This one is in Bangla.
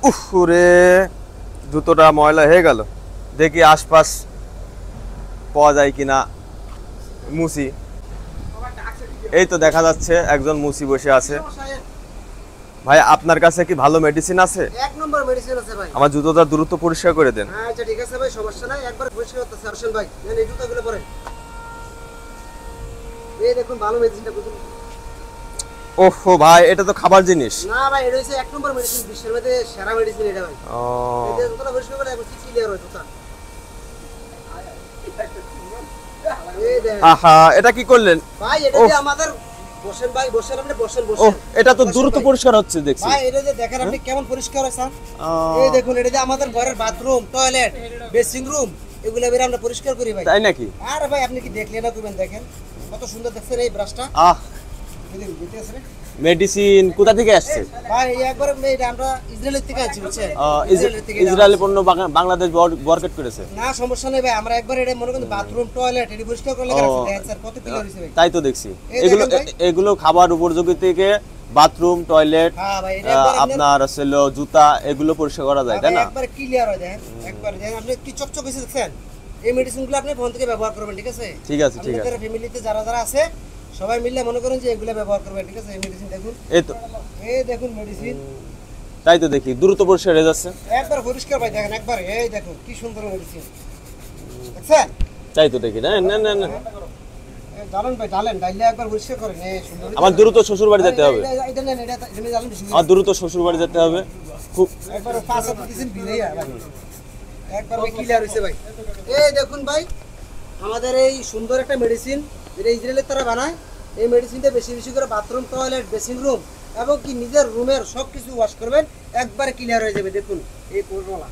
উফ রে, জুতোটা ময়লা হয়ে গেল। দেখি আশপাশ পাওয়া যায় কিনা মুসি। এই তো দেখা যাচ্ছে একজন মুসি বসে আছে। ভাই আপনার কাছে কি ভালো মেডিসিন আছে? এক নম্বর মেডিসিন আছে ভাই। আমার জুতোটা দ্রুত পরিষ্কার করে দেন। হ্যাঁ আচ্ছা ঠিক আছে ভাই, সমস্যা নাই, একবার পরিষ্কার করতেছি। আসেন ভাই, নেন এই জুতাগুলো পরেন। এই দেখুন ভালো মেডিসিনটা বুঝুন। ওহো ভাই, এটা তো খাবার জিনিস না ভাই, এটা হচ্ছে এক নম্বর মেডিসিন, বিশ্বের মধ্যে সেরা মেডিসিন এটা ভাই। ও এই যে জুতাটা পরিষ্কার করে একবার কি ক্লিয়ার হয় জুতা। এই দেখেন আহা, এটা কি করলেন ভাই, এটা যে আমাদের বসেন ভাই, বসেন আপনি, বসেন ও বসেন। এটা তো বসেন দ্রুত ভাই। পরিষ্কার হচ্ছে দেখছি। ভাই এটা যে দেখেন আপনি কেমন পরিষ্কার হয়েছে। এই দেখুন, এটা যে আমাদের ঘরের বাথরুম, টয়লেট, বেসিং রুম, এগুলো বের আমরা পরিষ্কার করি ভাই। তাই নাকি? আরে ভাই আপনি কি দেখলেন না? কইবেন দেখেন কত সুন্দর দেখছেন এই ব্রাশটা। আহ, মেডিসিন কোথা থেকে আসছে? ভাই এই একবার এটা আমরা ইসরায়েল থেকে আনছি বুঝছেন। ইসরায়েলি পণ্য বাংলাদেশ বরকট করেছে। না সমস্যা নেই ভাই, আমরা একবার এটা মনে করেন বাথরুম টয়লেট এটা পরিষ্কার করলে দেখেন স্যার কত ক্লিয়ার হইছে ভাই। তাই তো দেখছি। এই এগুলো দেখেন ভাই। এগুলো খাবার উপযোগী থেকে বাথরুম টয়লেট হ্যাঁ ভাই, এটা একবার আপনার আসলে জুতা এগুলো পরিষ্কার করা যায়, তাই না? একবার ক্লিয়ার হয় দেখেন, একবার দেখেন আপনি কি চকচক হইছে দেখছেন। এই মেডিসিনগুলো আপনি ফোন থেকে ব্যবহার করবেন, ঠিক আছে? ঠিক আছে, ঠিক আছে। আপনাদের ফ্যামিলিতে যারা যারা আছে সবাই মিলে মনে করেন যে এগুলো ব্যবহার করবেন, ঠিক আছে? এই মেডিসিন দেখুন, এই তো, এই দেখুন মেডিসিন তাই তো দেখি দ্রুত পরিষ্কার হয়ে যাচ্ছে। একবার পরিষ্কার ভাই দেখেন একবার, এই দেখুন কি সুন্দর মেডিসিন দেখছেন। তাই তো দেখি না না না না। ডালেন ভাই, ডালেন ডাইলে একবার পরিষ্কার করেন। এই সুন্দর আমার দ্রুত শ্বশুর বাড়ি যেতে হবে। এটা নেন, এটা ডালেন বেশি। আমার দ্রুত শ্বশুর বাড়ি যেতে হবে। খুব একবার পাঁচ হাতে দিছেন ভিজাইয়া ভাই, একবার ভাই ক্লিয়ার হইছে ভাই। এই দেখুন ভাই, আমাদের এই সুন্দর একটা মেডিসিন যেটা ইসরায়েলের তারা বানায়। এই মেডিসিনটা বেশি বেশি করে বাথরুম টয়লেট বেসিং রুম এবং কি নিজের রুমের সবকিছু ওয়াশ করবেন, একবারে ক্লিয়ার হয়ে যাবে। দেখুন এই কোরবালা